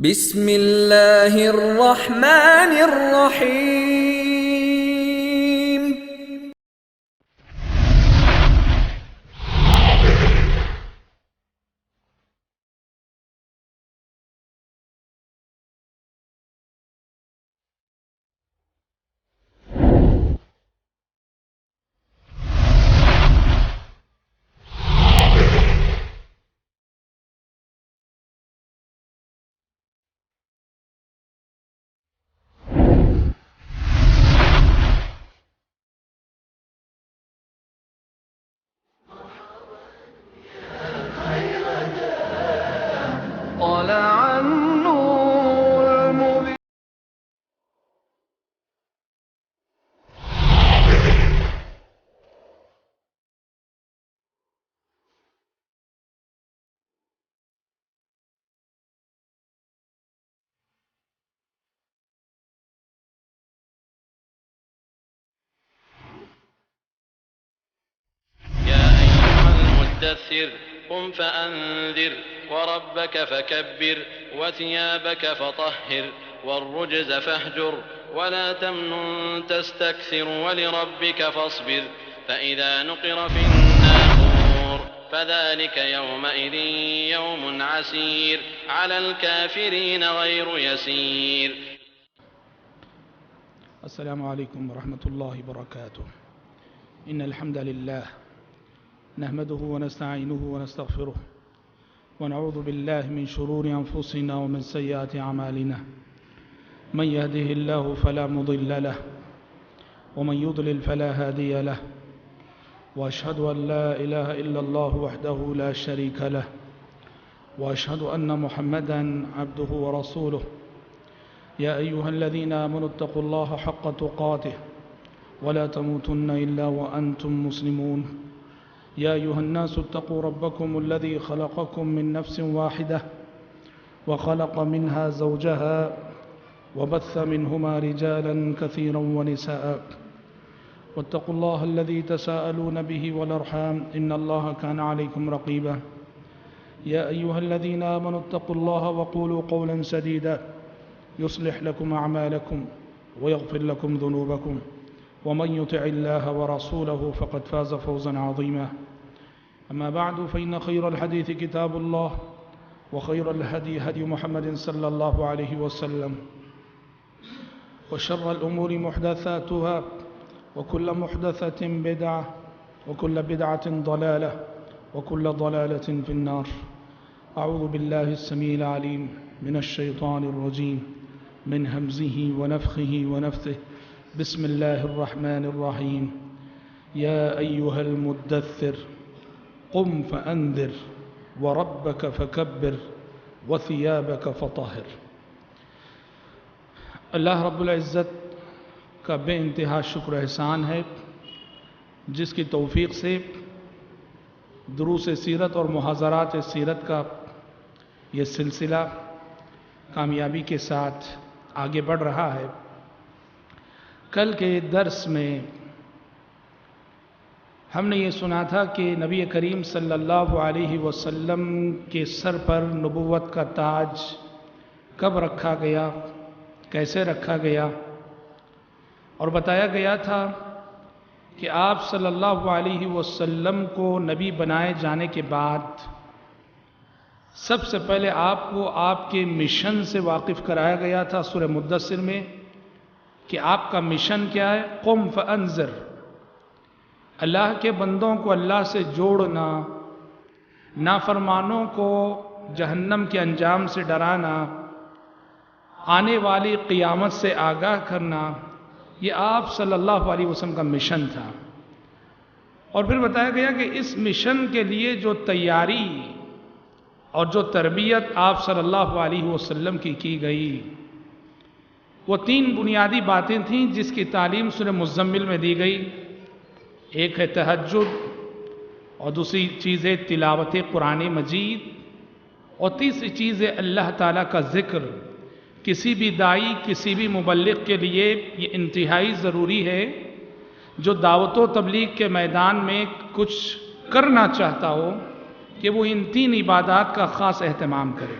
بسم اللہ الرحمن الرحیم۔ طلع النور المبين يا أيها المدثر قم فأنذر وربك فكبر وثيابك فطهر والرجز فاهجر ولا تمنن تستكثر ولربك فاصبر فإذا نقر في الناقور فذلك يومئذ يوم عسير على الكافرين غير يسير. السلام عليكم ورحمة الله وبركاته. إن الحمد لله نحمده ونستعينه ونستغفره ونعوذ بالله من شرور أنفسنا ومن سيئات أعمالنا. من يهده الله فلا مضل له ومن يضلل فلا هادي له، وأشهد أن لا إله إلا الله وحده لا شريك له، وأشهد أن محمدًا عبده ورسوله. يا أيها الذين آمنوا اتقوا الله حق تقاته ولا تموتن إلا وأنتم مسلمون. يا أيها الناس اتقوا ربكم الذي خلقكم من نفس واحدة وخلق منها زوجها وبث منهما رجالا كثيرا ونساء، واتقوا الله الذي تساءلون به والأرحام إن الله كان عليكم رقيبا. يا أيها الذين آمنوا اتقوا الله وقولوا قولا سديدا يصلح لكم أعمالكم ويغفر لكم ذنوبكم، ومن يطع الله ورسوله فقد فاز فوزا عظيما. أما بعد فإن خير الحديث كتاب الله وخير الهدي هدي محمد صلى الله عليه وسلم، وشر الأمور محدثاتها وكل محدثة بدعة وكل بدعة ضلالة وكل ضلالة في النار. أعوذ بالله السميع العليم من الشيطان الرجيم من همزه ونفخه ونفثه. بسم الله الرحمن الرحيم. يا أيها المدثر قم فأنذر وربك فكبر وثيابك فطهر. اللہ رب العزت کا بے انتہا شکر احسان ہے جس کی توفیق سے دروس سیرت اور محاضرات سیرت کا یہ سلسلہ کامیابی کے ساتھ آگے بڑھ رہا ہے. کل کے درس میں ہم نے یہ سنا تھا کہ نبی کریم صلی اللہ علیہ وسلم کے سر پر نبوت کا تاج کب رکھا گیا، کیسے رکھا گیا، اور بتایا گیا تھا کہ آپ صلی اللہ علیہ وسلم کو نبی بنائے جانے کے بعد سب سے پہلے آپ کو آپ کے مشن سے واقف کرایا گیا تھا سورہ مدثر میں کہ آپ کا مشن کیا ہے. قم فانذر، اللہ کے بندوں کو اللہ سے جوڑنا، نافرمانوں کو جہنم کے انجام سے ڈرانا، آنے والی قیامت سے آگاہ کرنا، یہ آپ صلی اللہ علیہ وسلم کا مشن تھا. اور پھر بتایا گیا کہ اس مشن کے لیے جو تیاری اور جو تربیت آپ صلی اللہ علیہ وسلم کی گئی وہ 3 بنیادی باتیں تھیں جس کی تعلیم سورہ مزمل میں دی گئی. ایک ہے تہجد، اور دوسری چیز ہے تلاوت قرآن مجید، اور تیسری چیز ہے اللہ تعالیٰ کا ذکر. کسی بھی داعی، کسی بھی مبلغ کے لیے یہ انتہائی ضروری ہے جو دعوت و تبلیغ کے میدان میں کچھ کرنا چاہتا ہو کہ وہ ان 3 عبادات کا خاص اہتمام کرے.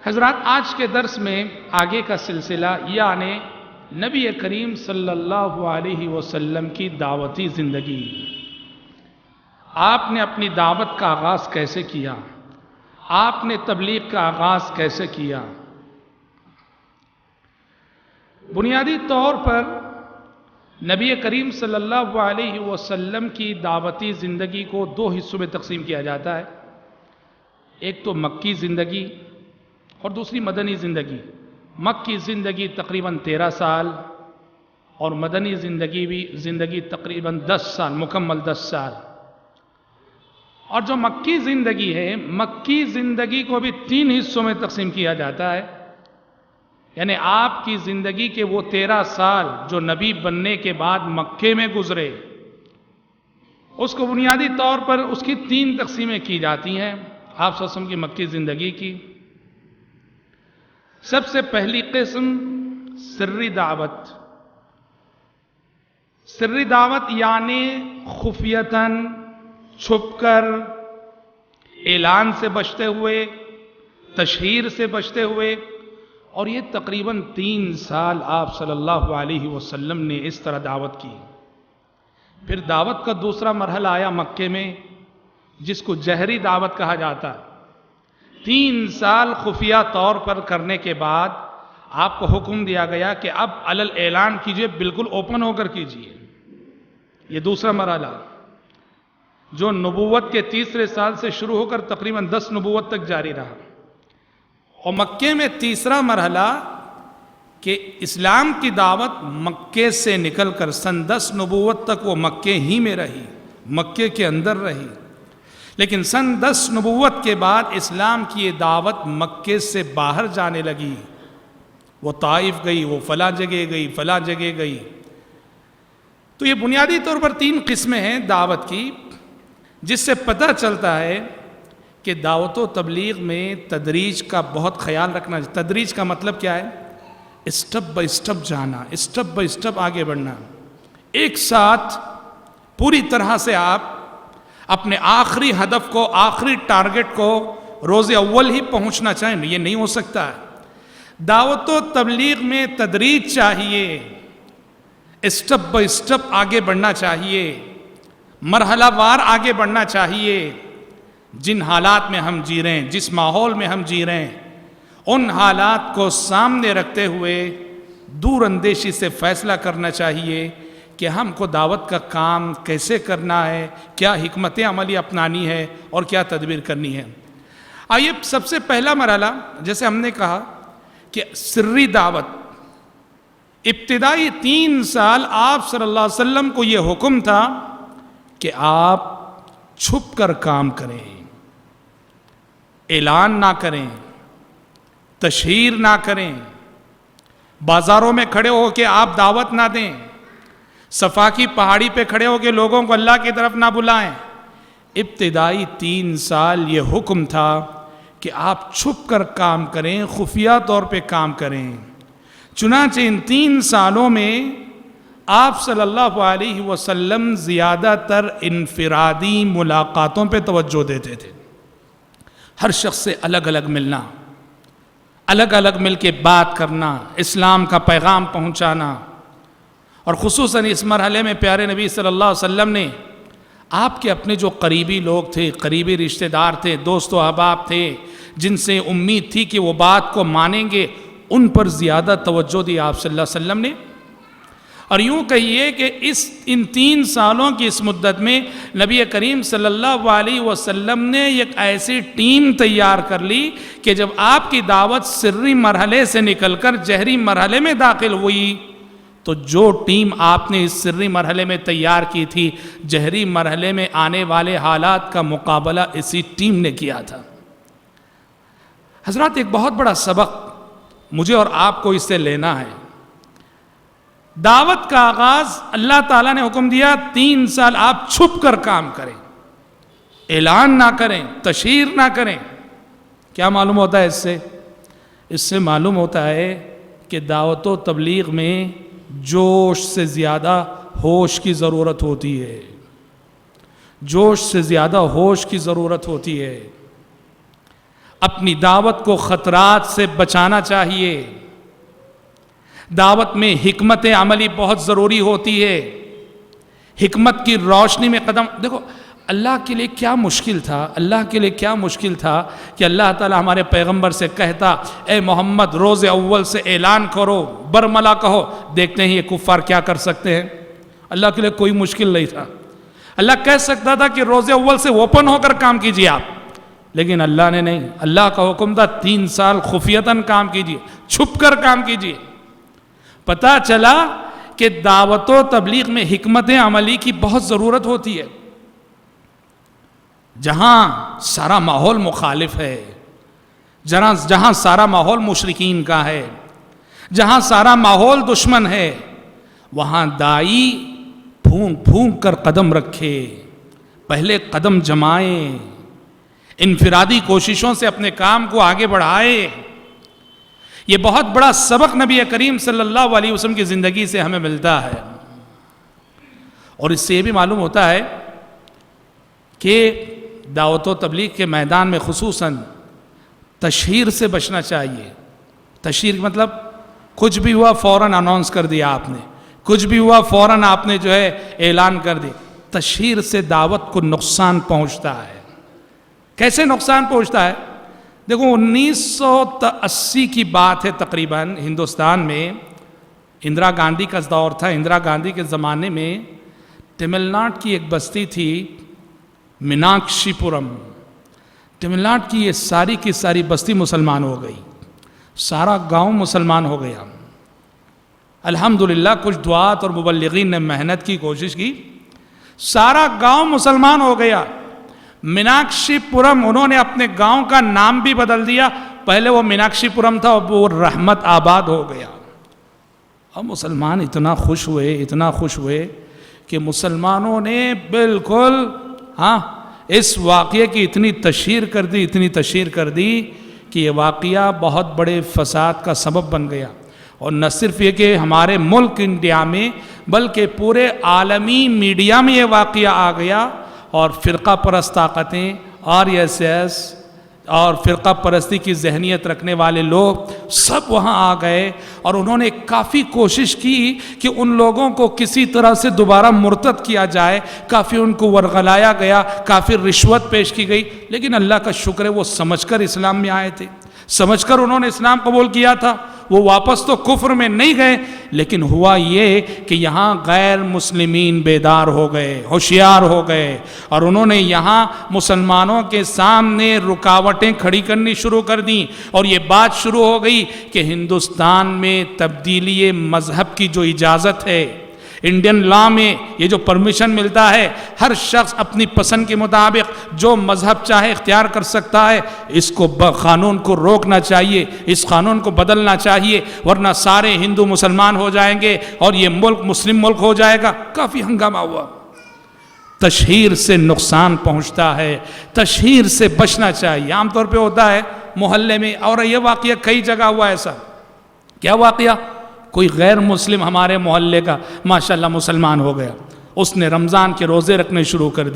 حضرات آج کے درس میں آگے کا سلسلہ یعنی نبی کریم صلی اللہ علیہ وسلم کی دعوتی زندگی. آپ نے اپنی دعوت کا آغاز کیسے کیا؟ آپ نے تبلیغ کا آغاز کیسے کیا؟ بنیادی طور پر نبی کریم صلی اللہ علیہ وسلم کی دعوتی زندگی کو دو حصوں میں تقسیم کیا جاتا ہے. ایک تو مکی زندگی اور دوسری مدنی زندگی. مکی زندگی تقریباً 13 سال اور مدنی زندگی تقریباً 10 سال، مکمل 10 سال. اور جو مکی زندگی ہے، مکی زندگی کو بھی 3 حصوں میں تقسیم کیا جاتا ہے. یعنی آپ کی زندگی کے وہ 13 سال جو نبی بننے کے بعد مکے میں گزرے، اس کو بنیادی طور پر اس کی 3 تقسیمیں کی جاتی ہیں. آپ صلی اللہ علیہ وسلم کی مکی زندگی کی سب سے پہلی قسم سری دعوت. سری دعوت یعنی خفیتاً، چھپ کر، اعلان سے بچتے ہوئے، تشہیر سے بچتے ہوئے. اور یہ تقریباً 3 سال آپ صلی اللہ علیہ وسلم نے اس طرح دعوت کی. پھر دعوت کا دوسرا مرحلہ آیا مکے میں، جس کو جہری دعوت کہا جاتا ہے. 3 سال خفیہ طور پر کرنے کے بعد آپ کو حکم دیا گیا کہ اب علل اعلان کیجئے، بالکل اوپن ہو کر کیجئے. یہ دوسرا مرحلہ جو نبوت کے 3 سال سے شروع ہو کر تقریباً 10 نبوت تک جاری رہا. اور مکے میں تیسرا مرحلہ کہ اسلام کی دعوت مکے سے نکل کر سن 10 نبوت تک وہ مکے ہی میں رہی، مکے کے اندر رہی. لیکن سن 10 نبوت کے بعد اسلام کی یہ دعوت مکے سے باہر جانے لگی. وہ طائف گئی، وہ فلاں جگہ گئی، فلاں جگہ گئی. تو یہ بنیادی طور پر 3 قسمیں ہیں دعوت کی، جس سے پتہ چلتا ہے کہ دعوت و تبلیغ میں تدریج کا بہت خیال رکھنا. تدریج کا مطلب کیا ہے؟ اسٹپ بائی اسٹپ جانا، اسٹپ بائی اسٹپ آگے بڑھنا. ایک ساتھ پوری طرح سے آپ اپنے آخری ہدف کو، آخری ٹارگٹ کو روز اول ہی پہنچنا چاہیں، یہ نہیں ہو سکتا ہے. دعوت و تبلیغ میں تدریج چاہیے، اسٹپ بائی اسٹپ آگے بڑھنا چاہیے، مرحلہ وار آگے بڑھنا چاہیے. جن حالات میں ہم جی رہے ہیں، جس ماحول میں ہم جی رہے ہیں، ان حالات کو سامنے رکھتے ہوئے دور اندیشی سے فیصلہ کرنا چاہیے کہ ہم کو دعوت کا کام کیسے کرنا ہے، کیا حکمت عملی اپنانی ہے اور کیا تدبیر کرنی ہے. آئیے سب سے پہلا مرحلہ، جیسے ہم نے کہا کہ سری دعوت. ابتدائی 3 سال آپ صلی اللہ علیہ وسلم کو یہ حکم تھا کہ آپ چھپ کر کام کریں، اعلان نہ کریں، تشہیر نہ کریں، بازاروں میں کھڑے ہو کے آپ دعوت نہ دیں، صفا کی پہاڑی پہ کھڑے ہو کے لوگوں کو اللہ کی طرف نہ بلائیں. ابتدائی 3 سال یہ حکم تھا کہ آپ چھپ کر کام کریں، خفیہ طور پہ کام کریں. چنانچہ ان 3 سالوں میں آپ صلی اللہ علیہ وسلم زیادہ تر انفرادی ملاقاتوں پہ توجہ دیتے تھے. ہر شخص سے الگ الگ ملنا، الگ الگ مل کے بات کرنا، اسلام کا پیغام پہنچانا. اور خصوصاً اس مرحلے میں پیارے نبی صلی اللہ علیہ وسلم نے آپ کے اپنے جو قریبی لوگ تھے، قریبی رشتہ دار تھے، دوست و احباب تھے، جن سے امید تھی کہ وہ بات کو مانیں گے، ان پر زیادہ توجہ دی آپ صلی اللہ علیہ وسلم نے. اور یوں کہیے کہ ان 3 سالوں کی اس مدت میں نبی کریم صلی اللہ علیہ وسلم نے ایک ایسی ٹیم تیار کر لی کہ جب آپ کی دعوت سری مرحلے سے نکل کر جہری مرحلے میں داخل ہوئی تو جو ٹیم آپ نے اس سری مرحلے میں تیار کی تھی، جہری مرحلے میں آنے والے حالات کا مقابلہ اسی ٹیم نے کیا تھا. حضرات، ایک بہت بڑا سبق مجھے اور آپ کو اس سے لینا ہے. دعوت کا آغاز اللہ تعالیٰ نے حکم دیا 3 سال آپ چھپ کر کام کریں، اعلان نہ کریں، تشہیر نہ کریں. کیا معلوم ہوتا ہے اس سے؟ اس سے معلوم ہوتا ہے کہ دعوت و تبلیغ میں جوش سے زیادہ ہوش کی ضرورت ہوتی ہے. جوش سے زیادہ ہوش کی ضرورت ہوتی ہے. اپنی دعوت کو خطرات سے بچانا چاہیے. دعوت میں حکمت عملی بہت ضروری ہوتی ہے. حکمت کی روشنی میں قدم. دیکھو اللہ کے لیے کیا مشکل تھا، اللہ کے لیے کیا مشکل تھا کہ اللہ تعالیٰ ہمارے پیغمبر سے کہتا اے محمد روز اول سے اعلان کرو، برملا کہو. دیکھتے ہیں یہ کفار کیا کر سکتے ہیں. اللہ کے لیے کوئی مشکل نہیں تھا. اللہ کہہ سکتا تھا کہ روز اول سے اوپن ہو کر کام کیجیے آپ، لیکن اللہ نے نہیں. اللہ کا حکم تھا 3 سال خفیتاً کام کیجیے، چھپ کر کام کیجیے. پتہ چلا کہ دعوت و تبلیغ میں حکمت عملی کی بہت ضرورت ہوتی ہے. جہاں سارا ماحول مخالف ہے، جہاں سارا ماحول مشرکین کا ہے، جہاں سارا ماحول دشمن ہے، وہاں دائی پھونک پھونک کر قدم رکھے، پہلے قدم جمائے، انفرادی کوششوں سے اپنے کام کو آگے بڑھائے. یہ بہت بڑا سبق نبی کریم صلی اللہ علیہ وسلم کی زندگی سے ہمیں ملتا ہے. اور اس سے یہ بھی معلوم ہوتا ہے کہ دعوت و تبلیغ کے میدان میں خصوصاً تشہیر سے بچنا چاہیے. تشہیر مطلب کچھ بھی ہوا فوراً اناؤنس کر دیا آپ نے، کچھ بھی ہوا فوراً آپ نے جو ہے اعلان کر دی. تشہیر سے دعوت کو نقصان پہنچتا ہے. کیسے نقصان پہنچتا ہے؟ دیکھو 1980 کی بات ہے تقریباً. ہندوستان میں اندرا گاندھی کا دور تھا. اندرا گاندھی کے زمانے میں تمل ناڈو کی ایک بستی تھی میناکشی پورم. تمل ناڈو کی یہ ساری کی ساری بستی مسلمان ہو گئی، سارا گاؤں مسلمان ہو گیا. الحمدللہ کچھ دعات اور مبلغین نے محنت کی، کوشش کی، سارا گاؤں مسلمان ہو گیا. میناکشی پورم انہوں نے اپنے گاؤں کا نام بھی بدل دیا. پہلے وہ میناکشی پورم تھا، اب وہ رحمت آباد ہو گیا. اب مسلمان اتنا خوش ہوئے کہ مسلمانوں نے بالکل اس واقعے کی اتنی تشہیر کر دی کہ یہ واقعہ بہت بڑے فساد کا سبب بن گیا. اور نہ صرف یہ کہ ہمارے ملک انڈیا میں بلکہ پورے عالمی میڈیا میں یہ واقعہ آ گیا. اور فرقہ پرست طاقتیں، RSS اور فرقہ پرستی کی ذہنیت رکھنے والے لوگ سب وہاں آ گئے اور انہوں نے کافی کوشش کی کہ ان لوگوں کو کسی طرح سے دوبارہ مرتد کیا جائے. کافی ان کو ورغلایا گیا، کافی رشوت پیش کی گئی. لیکن اللہ کا شکر ہے وہ سمجھ کر اسلام میں آئے تھے، سمجھ کر انہوں نے اسلام قبول کیا تھا. وہ واپس تو کفر میں نہیں گئے، لیکن ہوا یہ کہ یہاں غیر مسلمین بیدار ہو گئے، ہوشیار ہو گئے، اور انہوں نے یہاں مسلمانوں کے سامنے رکاوٹیں کھڑی کرنی شروع کر دیں. اور یہ بات شروع ہو گئی کہ ہندوستان میں تبدیلی مذہب کی جو اجازت ہے، انڈین لا میں یہ جو پرمیشن ملتا ہے، ہر شخص اپنی پسند کے مطابق جو مذہب چاہے اختیار کر سکتا ہے. اس کو قانون کو روکنا چاہیے، اس قانون کو بدلنا چاہیے، ورنہ سارے ہندو مسلمان ہو جائیں گے اور یہ ملک مسلم ملک ہو جائے گا. کافی ہنگامہ ہوا. تشہیر سے نقصان پہنچتا ہے، تشہیر سے بچنا چاہیے. عام طور پہ ہوتا ہے محلے میں، اور یہ واقعہ کئی جگہ ہوا ایسا. کیا واقعہ؟ کوئی غیر مسلم ہمارے محلے کا ماشاءاللہ مسلمان ہو گیا، اس نے رمضان کے روزے رکھنے شروع کر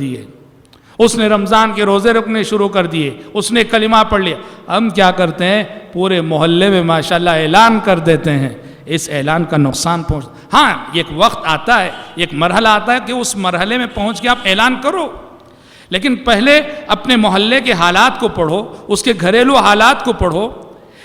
دیے، اس نے کلمہ پڑھ لیا. ہم کیا کرتے ہیں پورے محلے میں ماشاءاللہ اعلان کر دیتے ہیں. اس اعلان کا نقصان ہاں ایک وقت آتا ہے، ایک مرحلہ آتا ہے کہ اس مرحلے میں پہنچ کے آپ اعلان کرو، لیکن پہلے اپنے محلے کے حالات کو پڑھو، اس کے گھریلو حالات کو پڑھو.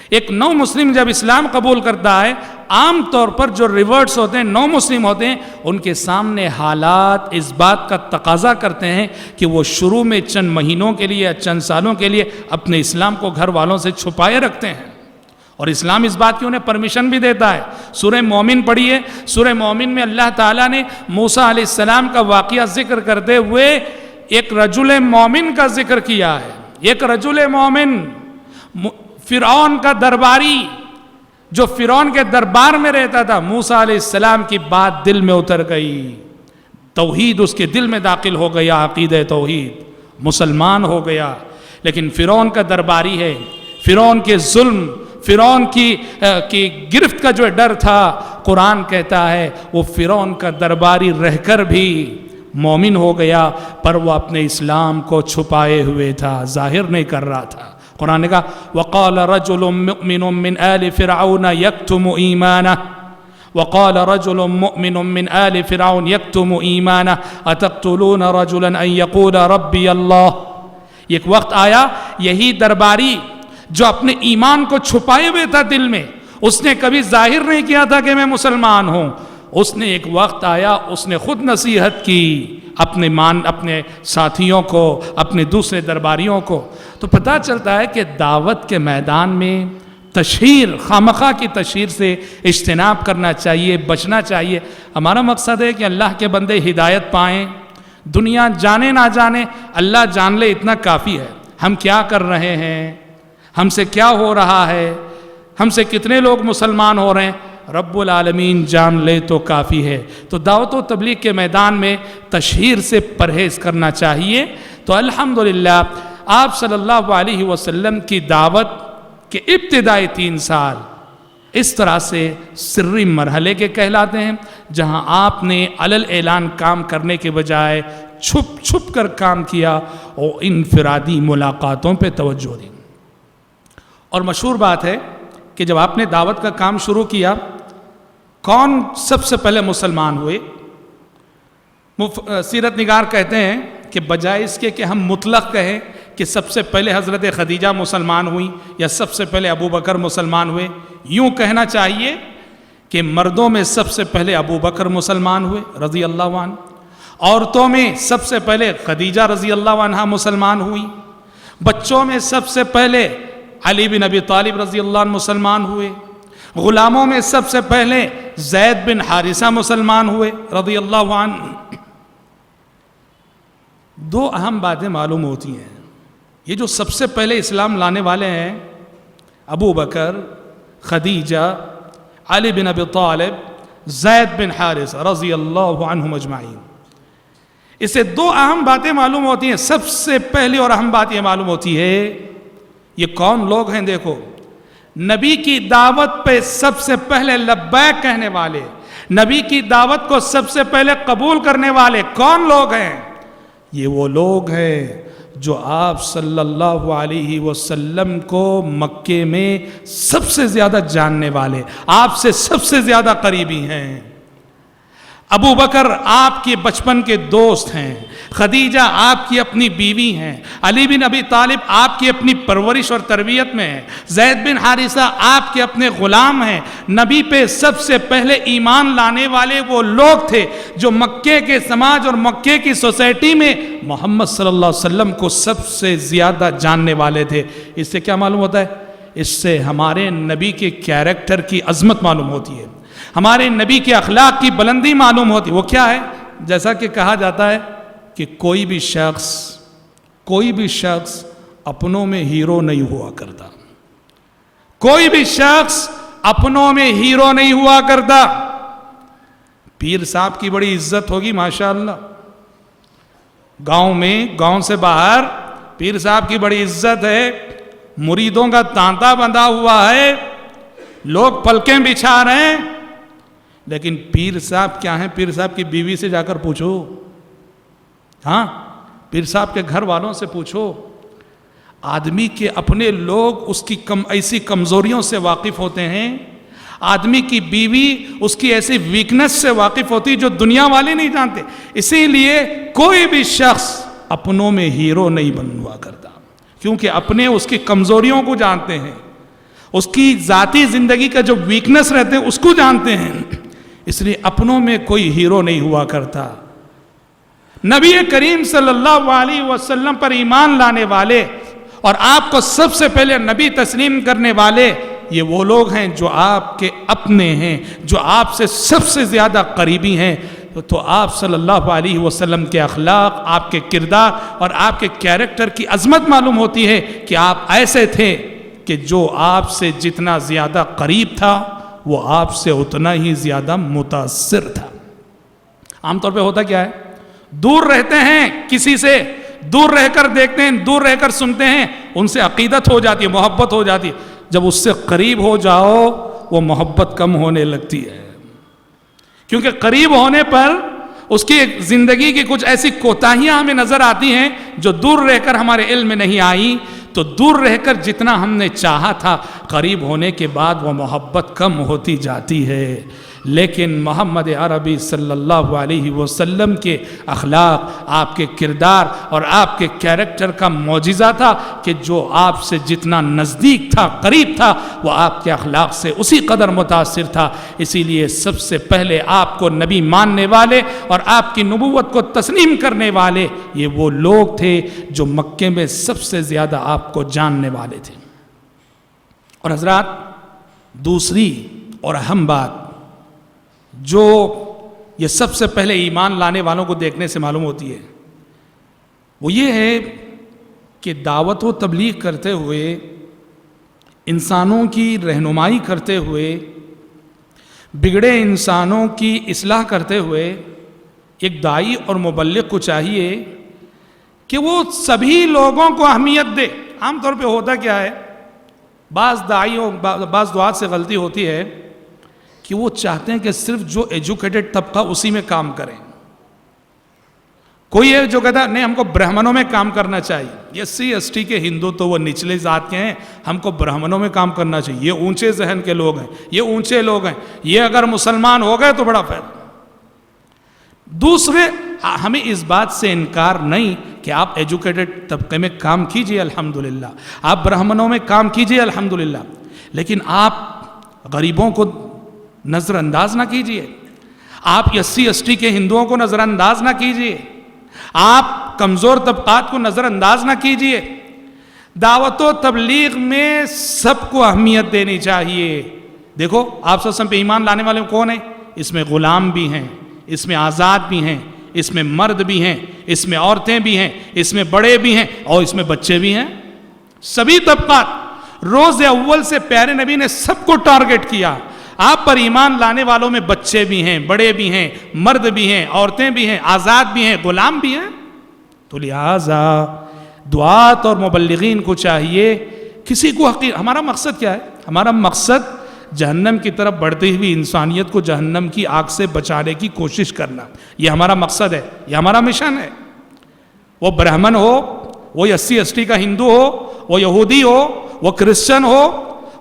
ایک نو مسلم جب اسلام قبول کرتا ہے، عام طور پر جو ریورٹس ہوتے ہیں، نو مسلم ہوتے ہیں، ان کے سامنے حالات اس بات کا تقاضا کرتے ہیں کہ وہ شروع میں چند مہینوں کے لیے، چند سالوں کے لیے اپنے اسلام کو گھر والوں سے چھپائے رکھتے ہیں. اور اسلام اس بات کی انہیں پرمیشن بھی دیتا ہے. سورہ مومن پڑھیے، سورہ مومن میں اللہ تعالیٰ نے موسیٰ علیہ السلام کا واقعہ ذکر کرتے ہوئے ایک رجل مومن کا ذکر کیا ہے. ایک رجل مومن، فرعون کا درباری، جو فرعون کے دربار میں رہتا تھا. موسیٰ علیہ السلام کی بات دل میں اتر گئی، توحید اس کے دل میں داخل ہو گیا، عقیدہ توحید، مسلمان ہو گیا. لیکن فرعون کا درباری ہے، فرعون کے ظلم، فرعون کی گرفت کا جو ڈر تھا، قرآن کہتا ہے وہ فرعون کا درباری رہ کر بھی مومن ہو گیا، پر وہ اپنے اسلام کو چھپائے ہوئے تھا، ظاہر نہیں کر رہا تھا. قرآن نے کہا وقال رجل مؤمن من آل فرعون یکتم ایمانہ، وقال رجل مؤمن من آل فرعون یکتم ایمانہ اتقتلون رجلا ان یقول ربی اللہ۔ ایک وقت آیا یہی درباری جو اپنے ایمان کو چھپائے ہوئے تھا دل میں، اس نے کبھی ظاہر نہیں کیا تھا کہ میں مسلمان ہوں، اس نے ایک وقت آیا اس نے خود نصیحت کی اپنے ساتھیوں کو، اپنے دوسرے درباریوں کو۔ تو پتہ چلتا ہے کہ دعوت کے میدان میں تشہیر، خامخواہ کی تشہیر سے اجتناب کرنا چاہیے، بچنا چاہیے۔ ہمارا مقصد ہے کہ اللہ کے بندے ہدایت پائیں، دنیا جانے نہ جانے اللہ جان لے اتنا کافی ہے۔ ہم کیا کر رہے ہیں، ہم سے کیا ہو رہا ہے، ہم سے کتنے لوگ مسلمان ہو رہے ہیں، رب العالمین جان لے تو کافی ہے۔ تو دعوت و تبلیغ کے میدان میں تشہیر سے پرہیز کرنا چاہیے۔ تو الحمدللہ آپ صلی اللہ علیہ وسلم کی دعوت کے ابتدائی 3 سال اس طرح سے سری مرحلے کے کہلاتے ہیں، جہاں آپ نے علل اعلان کام کرنے کے بجائے چھپ چھپ کر کام کیا اور انفرادی ملاقاتوں پہ توجہ دی۔ اور مشہور بات ہے کہ جب آپ نے دعوت کا کام شروع کیا، کون سب سے پہلے مسلمان ہوئے؟ سیرت نگار کہتے ہیں کہ بجائے اس کے کہ ہم مطلق کہیں کہ سب سے پہلے حضرت خدیجہ مسلمان ہوئی یا سب سے پہلے ابو بکر مسلمان ہوئے، یوں کہنا چاہیے کہ مردوں میں سب سے پہلے ابو بکر مسلمان ہوئے رضی اللہ عنہ، عورتوں میں سب سے پہلے خدیجہ رضی اللہ عنہ مسلمان ہوئی، بچوں میں سب سے پہلے علی بن ابی طالب رضی اللہ عنہ مسلمان ہوئے، غلاموں میں سب سے پہلے زید بن حارثہ مسلمان ہوئے رضی اللہ عنہ۔ 2 اہم باتیں معلوم ہوتی ہیں، یہ جو سب سے پہلے اسلام لانے والے ہیں ابو بکر، خدیجہ، علی بن ابی طالب، زید بن حارثہ رضی اللہ عنہم اجمعین، اس سے 2 اہم باتیں معلوم ہوتی ہیں۔ سب سے پہلی اور اہم بات یہ معلوم ہوتی ہے یہ کون لوگ ہیں؟ دیکھو، نبی کی دعوت پہ سب سے پہلے لبیک کہنے والے، نبی کی دعوت کو سب سے پہلے قبول کرنے والے کون لوگ ہیں؟ یہ وہ لوگ ہیں جو آپ صلی اللہ علیہ وسلم کو مکے میں سب سے زیادہ جاننے والے، آپ سے سب سے زیادہ قریبی ہیں۔ ابو بکر آپ کے بچپن کے دوست ہیں، خدیجہ آپ کی اپنی بیوی ہیں، علی بن ابی طالب آپ کی اپنی پرورش اور تربیت میں ہیں، زید بن حارثہ آپ کے اپنے غلام ہیں۔ نبی پہ سب سے پہلے ایمان لانے والے وہ لوگ تھے جو مکے کے سماج اور مکے کی سوسائٹی میں محمد صلی اللہ علیہ وسلم کو سب سے زیادہ جاننے والے تھے۔ اس سے کیا معلوم ہوتا ہے؟ اس سے ہمارے نبی کے کیریکٹر کی عظمت معلوم ہوتی ہے، ہمارے نبی کے اخلاق کی بلندی معلوم ہوتی ہے۔ وہ کیا ہے؟ جیسا کہ کہا جاتا ہے کہ کوئی بھی شخص اپنوں میں ہیرو نہیں ہوا کرتا، کوئی بھی شخص اپنوں میں ہیرو نہیں ہوا کرتا۔ پیر صاحب کی بڑی عزت ہوگی ماشاءاللہ، گاؤں میں، گاؤں سے باہر پیر صاحب کی بڑی عزت ہے، مریدوں کا تانتا بندھا ہوا ہے، لوگ پلکیں بچھا رہے ہیں، لیکن پیر صاحب کیا ہیں؟ پیر صاحب کی بیوی سے جا کر پوچھو، ہاں، پیر صاحب کے گھر والوں سے پوچھو۔ آدمی کے اپنے لوگ اس کی ایسی کمزوریوں سے واقف ہوتے ہیں، آدمی کی بیوی اس کی ایسی ویکنس سے واقف ہوتی جو دنیا والے نہیں جانتے۔ اسی لیے کوئی بھی شخص اپنوں میں ہیرو نہیں بنوا کرتا، کیونکہ اپنے اس کی کمزوریوں کو جانتے ہیں، اس کی ذاتی زندگی کا جو ویکنس رہتے ہیں اس کو جانتے ہیں، اس لیے اپنوں میں کوئی ہیرو نہیں ہوا کرتا۔ نبی کریم صلی اللہ علیہ وسلم پر ایمان لانے والے اور آپ کو سب سے پہلے نبی تسلیم کرنے والے یہ وہ لوگ ہیں جو آپ کے اپنے ہیں، جو آپ سے سب سے زیادہ قریبی ہیں۔ تو آپ صلی اللہ علیہ وسلم کے اخلاق، آپ کے کردار اور آپ کے کیریکٹر کی عظمت معلوم ہوتی ہے کہ آپ ایسے تھے کہ جو آپ سے جتنا زیادہ قریب تھا وہ آپ سے اتنا ہی زیادہ متاثر تھا۔ عام طور پہ ہوتا کیا ہے؟ دور رہتے ہیں کسی سے، دور رہ کر دیکھتے ہیں، دور رہ کر سنتے ہیں، ان سے عقیدت ہو جاتی ہے، محبت ہو جاتی ہے۔ جب اس سے قریب ہو جاؤ وہ محبت کم ہونے لگتی ہے، کیونکہ قریب ہونے پر اس کی زندگی کی کچھ ایسی کوتاہیاں ہمیں نظر آتی ہیں جو دور رہ کر ہمارے علم میں نہیں آئی۔ تو دور رہ کر جتنا ہم نے چاہا تھا قریب ہونے کے بعد وہ محبت کم ہوتی جاتی ہے. لیکن محمد عربی صلی اللہ علیہ وسلم کے اخلاق، آپ کے کردار اور آپ کے کیریکٹر کا معجزہ تھا کہ جو آپ سے جتنا نزدیک تھا، قریب تھا، وہ آپ کے اخلاق سے اسی قدر متاثر تھا. اسی لیے سب سے پہلے آپ کو نبی ماننے والے اور آپ کی نبوت کو تسلیم کرنے والے یہ وہ لوگ تھے جو مکے میں سب سے زیادہ آپ کو جاننے والے تھے. اور حضرات، دوسری اور اہم بات جو یہ سب سے پہلے ایمان لانے والوں کو دیکھنے سے معلوم ہوتی ہے وہ یہ ہے کہ دعوت و تبلیغ کرتے ہوئے، انسانوں کی رہنمائی کرتے ہوئے، بگڑے انسانوں کی اصلاح کرتے ہوئے ایک داعی اور مبلغ کو چاہیے کہ وہ سبھی لوگوں کو اہمیت دے. عام طور پہ ہوتا کیا ہے، بعض داعیوں، بعض دعات سے غلطی ہوتی ہے کہ وہ چاہتے ہیں کہ صرف جو ایجوکیٹڈ طبقہ اسی میں کام کریں. کوئی ہے جو کہتا ہے نہیں، ہم کو برہمنوں میں کام کرنا چاہیے. یہ SC/ST کے ہندو تو وہ نچلے ذات کے ہیں، ہم کو برہمنوں میں کام کرنا چاہیے. یہ اونچے ذہن کے لوگ ہیں، یہ اونچے لوگ ہیں، یہ اگر مسلمان ہو گئے تو بڑا فائدہ. دوسرے، ہمیں اس بات سے انکار نہیں کہ آپ ایجوکیٹڈ طبقے میں کام کیجئے الحمدللہ، آپ برہمنوں میں کام کیجئے الحمدللہ، لیکن آپ غریبوں کو نظر انداز نہ کیجئے. آپ SC/ST کے ہندوؤں کو نظر انداز نہ کیجئے. آپ کمزور طبقات کو نظر انداز نہ کیجئے. دعوت و تبلیغ میں سب کو اہمیت دینی چاہیے. دیکھو، آپ صلی اللہ علیہ وسلم پہ ایمان لانے والے کون ہیں؟ اس میں غلام بھی ہیں، اس میں آزاد بھی ہیں، اس میں مرد بھی ہیں، اس میں عورتیں بھی ہیں، اس میں بڑے بھی ہیں اور اس میں بچے بھی ہیں. سبھی طبقات. روز اول سے پیارے نبی نے سب کو ٹارگٹ کیا. آپ پر ایمان لانے والوں میں بچے بھی ہیں، بڑے بھی ہیں، مرد بھی ہیں، عورتیں بھی ہیں، آزاد بھی ہیں، غلام بھی ہیں. تو لہٰذا دعات اور مبلغین کو چاہیے کسی کو ہمارا مقصد کیا ہے؟ ہمارا مقصد جہنم کی طرف بڑھتی ہوئی انسانیت کو جہنم کی آگ سے بچانے کی کوشش کرنا. یہ ہمارا مقصد ہے، یہ ہمارا مشن ہے. وہ برہمن ہو، وہ SC/ST کا ہندو ہو، وہ یہودی ہو، وہ کرسچن ہو،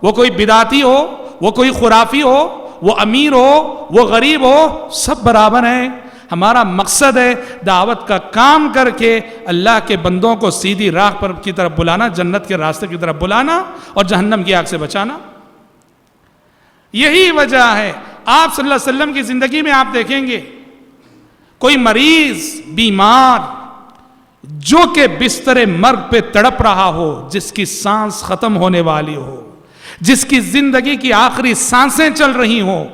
وہ کوئی بدعتی ہو، وہ کوئی خرافی ہو، وہ امیر ہو، وہ غریب ہو، سب برابر ہیں. ہمارا مقصد ہے دعوت کا کام کر کے اللہ کے بندوں کو سیدھی راہ پر کی طرف بلانا، جنت کے راستے کی طرف بلانا اور جہنم کی آگ سے بچانا. یہی وجہ ہے آپ صلی اللہ علیہ وسلم کی زندگی میں آپ دیکھیں گے کوئی مریض، بیمار جو کہ بستر مرگ پہ تڑپ رہا ہو، جس کی سانس ختم ہونے والی ہو، جس کی زندگی کی آخری سانسیں چل رہی ہوں،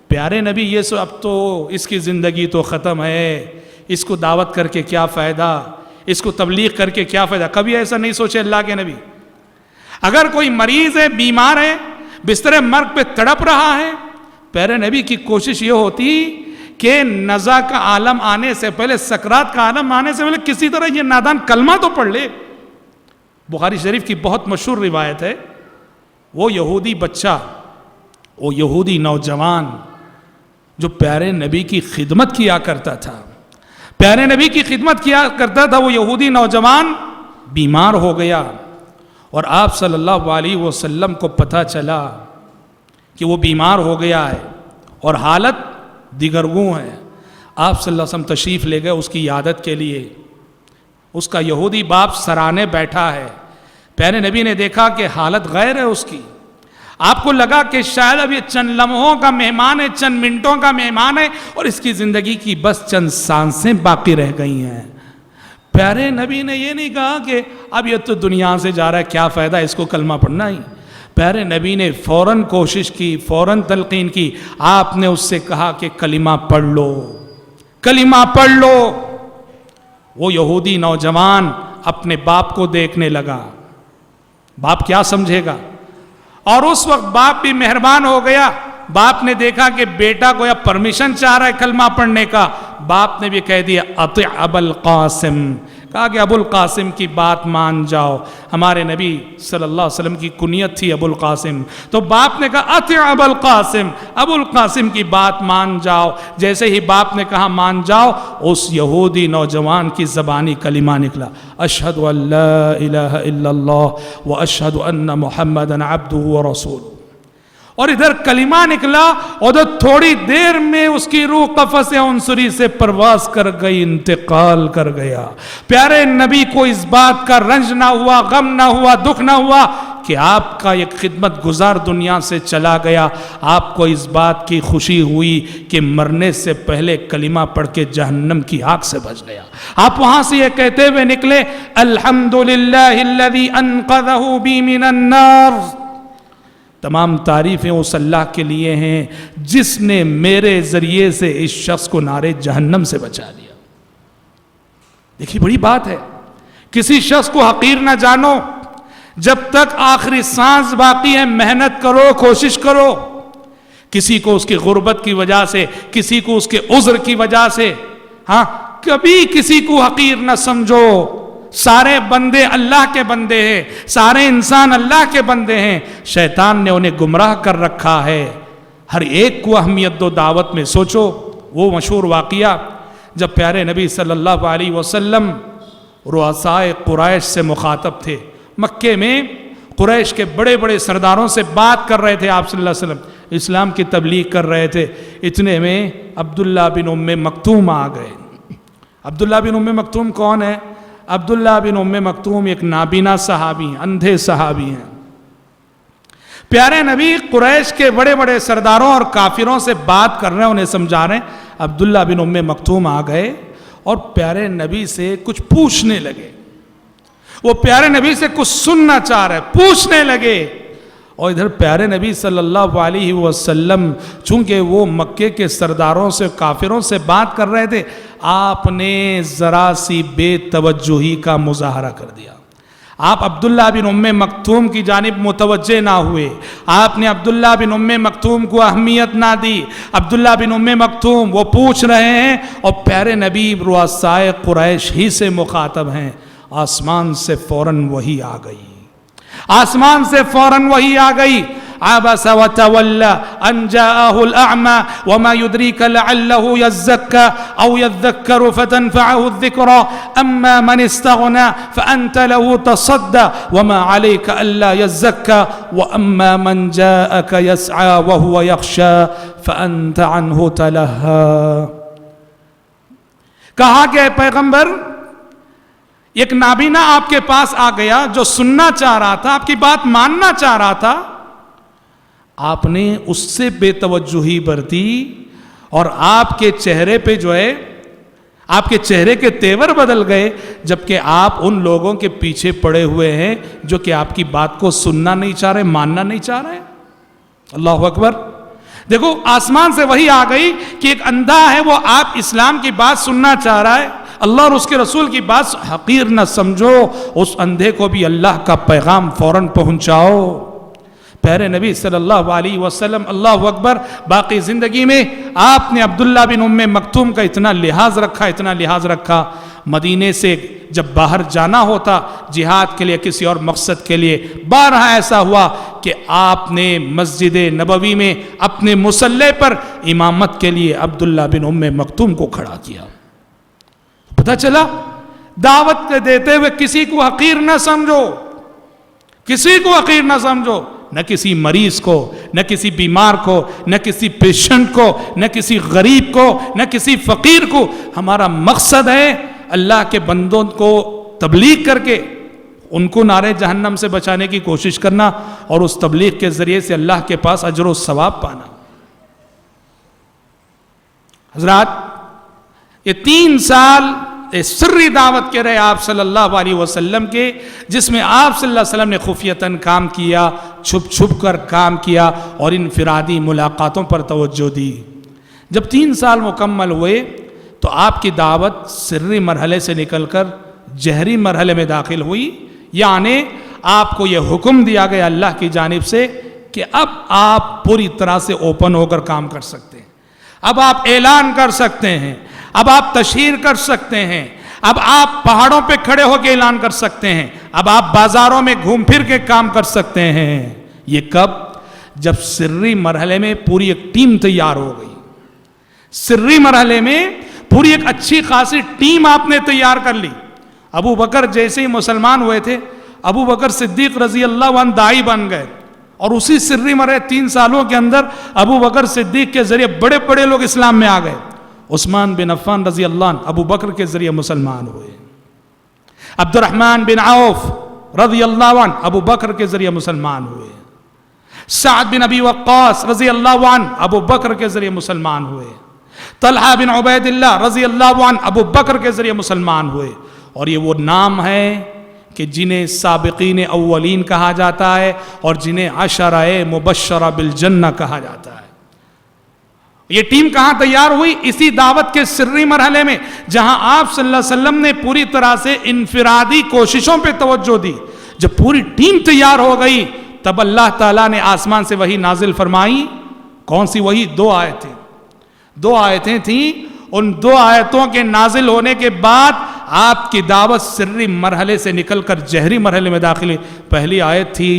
پیارے نبی یہ سو اب تو اس کی زندگی تو ختم ہے، اس کو دعوت کر کے کیا فائدہ، اس کو تبلیغ کر کے کیا فائدہ. کبھی ایسا نہیں سوچے اللہ کے نبی. اگر کوئی مریض ہے، بیمار ہے، بستر مرگ پہ تڑپ رہا ہے، پیارے نبی کی کوشش یہ ہوتی کہ نزع کا عالم آنے سے پہلے، سکرات کا عالم آنے سے پہلے کسی طرح یہ نادان کلمہ تو پڑھ لے. بخاری شریف کی بہت مشہور روایت ہے، وہ یہودی بچہ، وہ یہودی نوجوان جو پیارے نبی کی خدمت کیا کرتا تھا، پیارے نبی کی خدمت کیا کرتا تھا، وہ یہودی نوجوان بیمار ہو گیا اور آپ صلی اللہ علیہ وسلم کو پتہ چلا کہ وہ بیمار ہو گیا ہے اور حالت دیگرگوں ہے. آپ صلی اللہ علیہ وسلم تشریف لے گئے اس کی عیادت کے لیے. اس کا یہودی باپ سرانے بیٹھا ہے. پیارے نبی نے دیکھا کہ حالت غیر ہے اس کی. آپ کو لگا کہ شاید اب یہ چند لمحوں کا مہمان ہے، چند منٹوں کا مہمان ہے اور اس کی زندگی کی بس چند سانسیں باقی رہ گئی ہیں. پیارے نبی نے یہ نہیں کہا کہ اب یہ تو دنیا سے جا رہا ہے، کیا فائدہ اس کو کلمہ پڑھنا ہی. پیارے نبی نے فوراً کوشش کی، فوراً تلقین کی. آپ نے اس سے کہا کہ کلمہ پڑھ لو، کلمہ پڑھ لو. وہ یہودی نوجوان اپنے باپ کو دیکھنے لگا. باپ کیا سمجھے گا؟ اور اس وقت باپ بھی مہربان ہو گیا. باپ نے دیکھا کہ بیٹا کو یا پرمیشن چاہ رہا ہے کلمہ پڑھنے کا. باپ نے بھی کہہ دیا اطع ابا القاسم، کہا کہ ابو القاسم کی بات مان جاؤ. ہمارے نبی صلی اللہ علیہ وسلم کی کنیت تھی ابو القاسم. تو باپ نے کہا اطع ابو القاسم, ابو القاسم کی بات مان جاؤ. جیسے ہی باپ نے کہا مان جاؤ, اس یہودی نوجوان کی زبانی کلمہ نکلا, اشہد ان لا الہ الا اللہ واشہد ان محمدا عبدہ ورسولہ. اور ادھر کلمہ نکلا اور تھوڑی دیر میں اس کی روح قفس عنصری سے پرواز کر گئی, انتقال کر گیا. پیارے نبی کو اس بات کا رنج نہ ہوا, غم نہ ہوا, دکھ نہ ہوا کہ آپ کا ایک خدمت گزار دنیا سے چلا گیا. آپ کو اس بات کی خوشی ہوئی کہ مرنے سے پہلے کلمہ پڑھ کے جہنم کی آگ سے بچ گیا. آپ وہاں سے یہ کہتے ہوئے نکلے, الحمدللہ الذی انقذہ بی من النار. تمام تعریفیں اس اللہ کے لیے ہیں جس نے میرے ذریعے سے اس شخص کو نارے جہنم سے بچا لیا. دیکھیے بڑی بات ہے. کسی شخص کو حقیر نہ جانو, جب تک آخری سانس باقی ہے محنت کرو, کوشش کرو. کسی کو اس کی غربت کی وجہ سے, کسی کو اس کے عذر کی وجہ سے, کبھی کسی کو حقیر نہ سمجھو. سارے بندے اللہ کے بندے ہیں, سارے انسان اللہ کے بندے ہیں. شیطان نے انہیں گمراہ کر رکھا ہے. ہر ایک کو اہمیت دو دعوت میں. سوچو وہ مشہور واقعہ جب پیارے نبی صلی اللہ علیہ وسلم رؤسائے قریش سے مخاطب تھے. مکے میں قریش کے بڑے بڑے سرداروں سے بات کر رہے تھے آپ صلی اللہ علیہ وسلم, اسلام کی تبلیغ کر رہے تھے. اتنے میں عبداللہ بن ام مکتوم آ گئے. عبداللہ بن ام مکتوم کون ہے؟ عبداللہ بن ام مکتوم ایک نابینا صحابی ہیں, اندھے صحابی ہیں. پیارے نبی قریش کے بڑے بڑے سرداروں اور کافروں سے بات کر رہے ہیں, انہیں سمجھا رہے ہیں. عبداللہ بن ام مکتوم آ گئے اور پیارے نبی سے کچھ پوچھنے لگے. وہ پیارے نبی سے کچھ سننا چاہ رہے, پوچھنے لگے. اور ادھر پیارے نبی صلی اللہ علیہ وسلم چونکہ وہ مکے کے سرداروں سے کافروں سے بات کر رہے تھے, آپ نے ذرا سی بے توجہی کا مظاہرہ کر دیا. آپ عبداللہ بن ام مکتوم کی جانب متوجہ نہ ہوئے. آپ نے عبداللہ بن ام مکتوم کو اہمیت نہ دی. عبداللہ بن ام مکتوم وہ پوچھ رہے ہیں اور پیارے نبی رؤسائے قریش ہی سے مخاطب ہیں. آسمان سے فوراً وحی آ گئی, آسمان سے فوراً وحی آ گئی. عبس وتولى ان جاءه الاعمى وما يدريك لعله يزكى او يذكر فتنفعه الذكرى اما من استغنى فانت له تصدى وما عليك الا يزكى واما من جاءك يسعى وهو يخشى فانت عنه تلهى. کہا کہ پیغمبر ایک نابینا آپ کے پاس آ گیا جو سننا چاہ رہا تھا, آپ کی بات ماننا چاہ رہا تھا. آپ نے اس سے بے توجہی برتی اور آپ کے چہرے پہ جو ہے آپ کے چہرے کے تیور بدل گئے, جبکہ آپ ان لوگوں کے پیچھے پڑے ہوئے ہیں جو کہ آپ کی بات کو سننا نہیں چاہ رہے, ماننا نہیں چاہ رہے. اللہ اکبر. دیکھو آسمان سے وحی آ گئی کہ ایک اندھا ہے, وہ آپ اسلام کی بات سننا چاہ رہا ہے. اللہ اور اس کے رسول کی بات حقیر نہ سمجھو, اس اندھے کو بھی اللہ کا پیغام فوراً پہنچاؤ. پیارے نبی صلی اللہ علیہ وسلم اللہ اکبر باقی زندگی میں آپ نے عبداللہ بن ام مکتوم کا اتنا لحاظ رکھا, اتنا لحاظ رکھا. مدینے سے جب باہر جانا ہوتا جہاد کے لیے, کسی اور مقصد کے لیے, بارہا ایسا ہوا کہ آپ نے مسجد نبوی میں اپنے مصلی پر امامت کے لیے عبداللہ بن ام مکتوم کو کھڑا کیا. پتہ چلا دعوت دیتے ہوئے کسی کو حقیر نہ سمجھو, کسی کو حقیر نہ سمجھو, نہ کسی مریض کو, نہ کسی بیمار کو, نہ کسی پیشنٹ کو, نہ کسی غریب کو, نہ کسی فقیر کو. ہمارا مقصد ہے اللہ کے بندوں کو تبلیغ کر کے ان کو نارے جہنم سے بچانے کی کوشش کرنا اور اس تبلیغ کے ذریعے سے اللہ کے پاس اجر و ثواب پانا. حضرات یہ 3 سال سری دعوت کے رہے آپ صلی اللہ علیہ وسلم کے, جس میں آپ صلی اللہ علیہ وسلم نے خفیتاً کام کیا, چھپ چھپ کر کام کیا اور انفرادی ملاقاتوں پر توجہ دی. جب 3 سال مکمل ہوئے تو آپ کی دعوت سری مرحلے سے نکل کر جہری مرحلے میں داخل ہوئی. یعنی آپ کو یہ حکم دیا گیا اللہ کی جانب سے کہ اب آپ پوری طرح سے اوپن ہو کر کام کر سکتے ہیں, اب آپ اعلان کر سکتے ہیں, اب آپ تشہیر کر سکتے ہیں, اب آپ پہاڑوں پہ کھڑے ہو کے اعلان کر سکتے ہیں، اب آپ بازاروں میں گھوم پھر کے کام کر سکتے ہیں۔ یہ کب؟ جب سری مرحلے میں پوری ایک ٹیم تیار ہو گئی، سری مرحلے میں پوری ایک اچھی خاصی ٹیم آپ نے تیار کر لی۔ ابو بکر جیسے ہی مسلمان ہوئے تھے، ابو بکر صدیق رضی اللہ عنہ داعی بن گئے، اور اسی سری مرحلے 3 سالوں کے اندر ابو بکر صدیق کے ذریعے بڑے بڑے لوگ اسلام میں آ گئے۔ عثمان بن عفان رضی اللہ عنہ ابو بکر کے ذریعے مسلمان ہوئے، عبد الرحمن بن عوف رضی اللہ عنہ ابو بکر کے ذریعے مسلمان ہوئے، سعد بن ابی وقاص رضی اللہ عنہ ابو بکر کے ذریعے مسلمان ہوئے، طلحہ بن عبید اللہ رضی اللہ عنہ ابو بکر کے ذریعے مسلمان ہوئے۔ اور یہ وہ نام ہے کہ جنہیں سابقین اولین کہا جاتا ہے اور جنہیں عشرہ مبشرہ بالجنہ کہا جاتا ہے۔ یہ ٹیم کہاں تیار ہوئی؟ اسی دعوت کے سری مرحلے میں، جہاں آپ صلی اللہ علیہ وسلم نے پوری طرح سے انفرادی کوششوں پہ توجہ دی۔ جب پوری ٹیم تیار ہو گئی تب اللہ تعالیٰ نے آسمان سے وحی نازل فرمائی۔ کون سی وحی؟ 2 آیتیں، 2 آیتیں تھیں۔ ان 2 آیتوں کے نازل ہونے کے بعد آپ کی دعوت سری مرحلے سے نکل کر جہری مرحلے میں داخل ہوئی۔ پہلی آیت تھی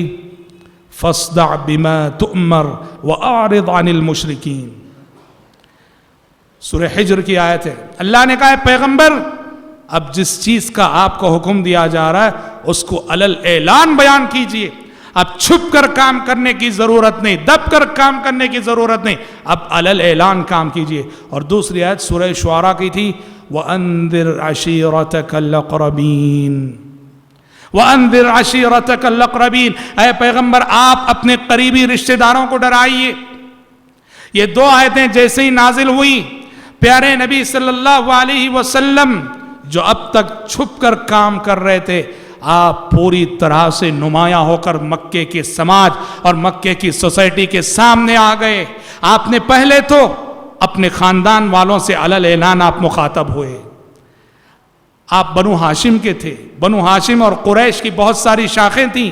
فاصدع بما تؤمر واعرض عن المشرکین، سورہ حجر کی آیت ہے۔ اللہ نے کہا ہے پیغمبر اب جس چیز کا آپ کو حکم دیا جا رہا ہے اس کو علل اعلان بیان کیجئے، اب چھپ کر کام کرنے کی ضرورت نہیں، دب کر کام کرنے کی ضرورت نہیں، اب علل اعلان کام کیجئے۔ اور دوسری آیت سورہ شعراء کی تھی وَأَنذِرْ عَشِيرَتَكَ الْأَقْرَبِينَ، وَأَنذِرْ عَشِيرَتَكَ الْأَقْرَبِينَ، اے پیغمبر آپ اپنے قریبی رشتہ داروں کو ڈرائیے۔ یہ 2 آیتیں جیسے ہی نازل ہوئی، پیارے نبی صلی اللہ علیہ وسلم جو اب تک چھپ کر کام کر رہے تھے، آپ پوری طرح سے نمایاں ہو کر مکے کے سماج اور مکے کی سوسائٹی کے سامنے آ گئے۔ آپ نے پہلے تو اپنے خاندان والوں سے علل اعلان آپ مخاطب ہوئے۔ آپ بنو ہاشم کے تھے، بنو ہاشم اور قریش کی بہت ساری شاخیں تھیں،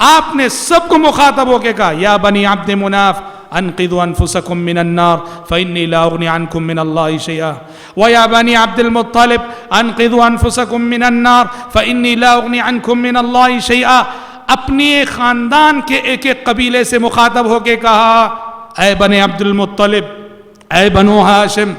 آپ نے سب کو مخاطب ہو کے کہا یا بنی عبد مناف انقذوا انفسکم من النار فانی لا اغنی عنکم من اللہ شیئا ویا بنی عبد المطلب انقذوا انفسکم من النار فانی لا اغنی عنکم من اللہ شیئا۔ اپنی خاندان کے ایک ایک قبیلے سے مخاطب ہو کے کہا اے بنی عبد المطلب، اے بنو ہاشم،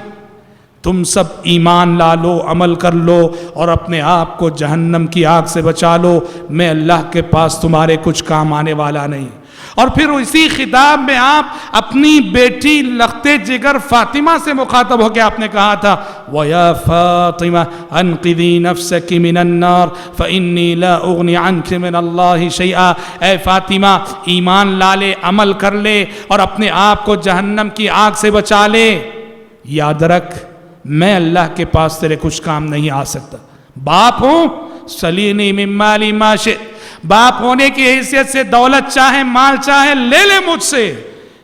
تم سب ایمان لا لو، عمل کر لو اور اپنے آپ کو جہنم کی آگ سے بچا لو، میں اللہ کے پاس تمہارے کچھ کام آنے والا نہیں۔ اور پھر اسی خطاب میں آپ اپنی بیٹی لخت جگر فاطمہ سے مخاطب ہو کے آپ نے کہا تھا وَيَا فَاطِمَةَ أَنقِذِي نَفْسَكِ مِنَ النَّارِ فَإِنِّي لَا أُغْنِي عَنْكِ مِنَ اللَّهِ شَيْئًا، اے فاطمہ ایمان لا لے، عمل کر لے اور اپنے آپ کو جہنم کی آگ سے بچا لے، یاد رکھ میں اللہ کے پاس تیرے کچھ کام نہیں آ سکتا۔ باپ ہوں سلینی من مالی ما شئت، باپ ہونے کی حیثیت سے دولت چاہے مال چاہے لے لے مجھ سے،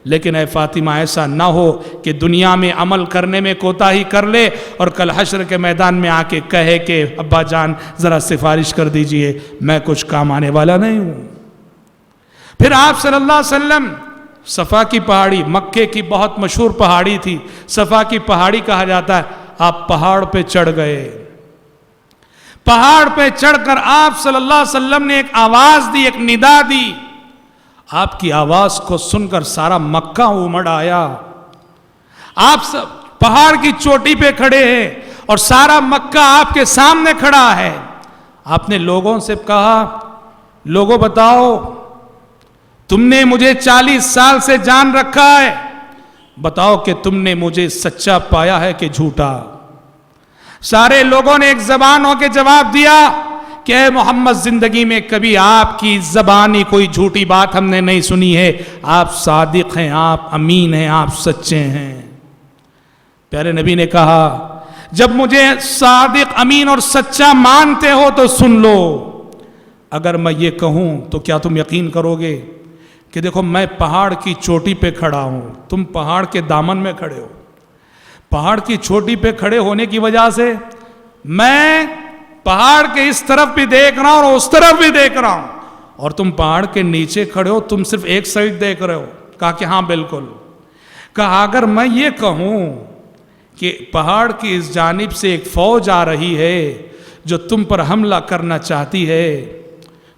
لیکن اے فاطمہ ایسا نہ ہو کہ دنیا میں عمل کرنے میں کوتاہی کر لے اور کل حشر کے میدان میں آ کے کہے کہ ابا جان ذرا سفارش کر دیجئے، میں کچھ کام آنے والا نہیں ہوں۔ پھر آپ صلی اللہ علیہ وسلم صفا کی پہاڑی، مکے کی بہت مشہور پہاڑی تھی، صفا کی پہاڑی کہا جاتا ہے، آپ پہاڑ پہ چڑھ گئے۔ پہاڑ پہ چڑھ کر آپ صلی اللہ علیہ وسلم نے ایک آواز دی، ایک ندا دی۔ آپ کی آواز کو سن کر سارا مکہ امڑ آیا۔ آپ سب پہاڑ کی چوٹی پہ کھڑے ہیں اور سارا مکہ آپ کے سامنے کھڑا ہے۔ آپ نے لوگوں سے کہا لوگوں بتاؤ تم نے مجھے 40 سال سے جان رکھا ہے، بتاؤ کہ تم نے مجھے سچا پایا ہے کہ جھوٹا؟ سارے لوگوں نے ایک زبان ہو کے جواب دیا کہ اے محمد زندگی میں کبھی آپ کی زبانی کوئی جھوٹی بات ہم نے نہیں سنی ہے، آپ صادق ہیں، آپ امین ہیں، آپ سچے ہیں۔ پیارے نبی نے کہا جب مجھے صادق امین اور سچا مانتے ہو تو سن لو، اگر میں یہ کہوں تو کیا تم یقین کرو گے کہ دیکھو میں پہاڑ کی چوٹی پہ کھڑا ہوں، تم پہاڑ کے دامن میں کھڑے ہو، پہاڑ کی چوٹی پہ کھڑے ہونے کی وجہ سے میں پہاڑ کے اس طرف بھی دیکھ رہا ہوں اور اس طرف بھی دیکھ رہا ہوں، اور تم پہاڑ کے نیچے کھڑے ہو، تم صرف ایک سائڈ دیکھ رہے ہو۔ کہا کہ ہاں بالکل۔ کہا اگر میں یہ کہوں کہ پہاڑ کی اس جانب سے ایک فوج آ رہی ہے جو تم پر حملہ کرنا چاہتی ہے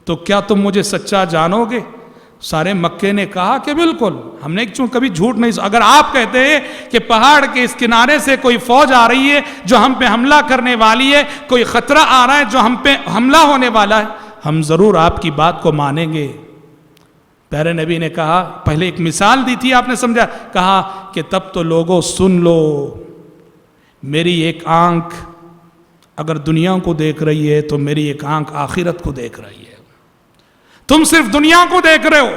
تو کیا تم مجھے سچا جانو گے؟ سارے مکے نے کہا کہ بالکل، ہم نے کبھی جھوٹ نہیں اگر آپ کہتے ہیں کہ پہاڑ کے اس کنارے سے کوئی فوج آ رہی ہے جو ہم پہ حملہ کرنے والی ہے، کوئی خطرہ آ رہا ہے جو ہم پہ حملہ ہونے والا ہے، ہم ضرور آپ کی بات کو مانیں گے۔ پیارے نبی نے کہا، پہلے ایک مثال دی تھی، آپ نے سمجھا، کہا کہ تب تو لوگوں سن لو، میری ایک آنکھ اگر دنیا کو دیکھ رہی ہے تو میری ایک آنکھ آخرت کو دیکھ رہی ہے۔ تم صرف دنیا کو دیکھ رہے ہو،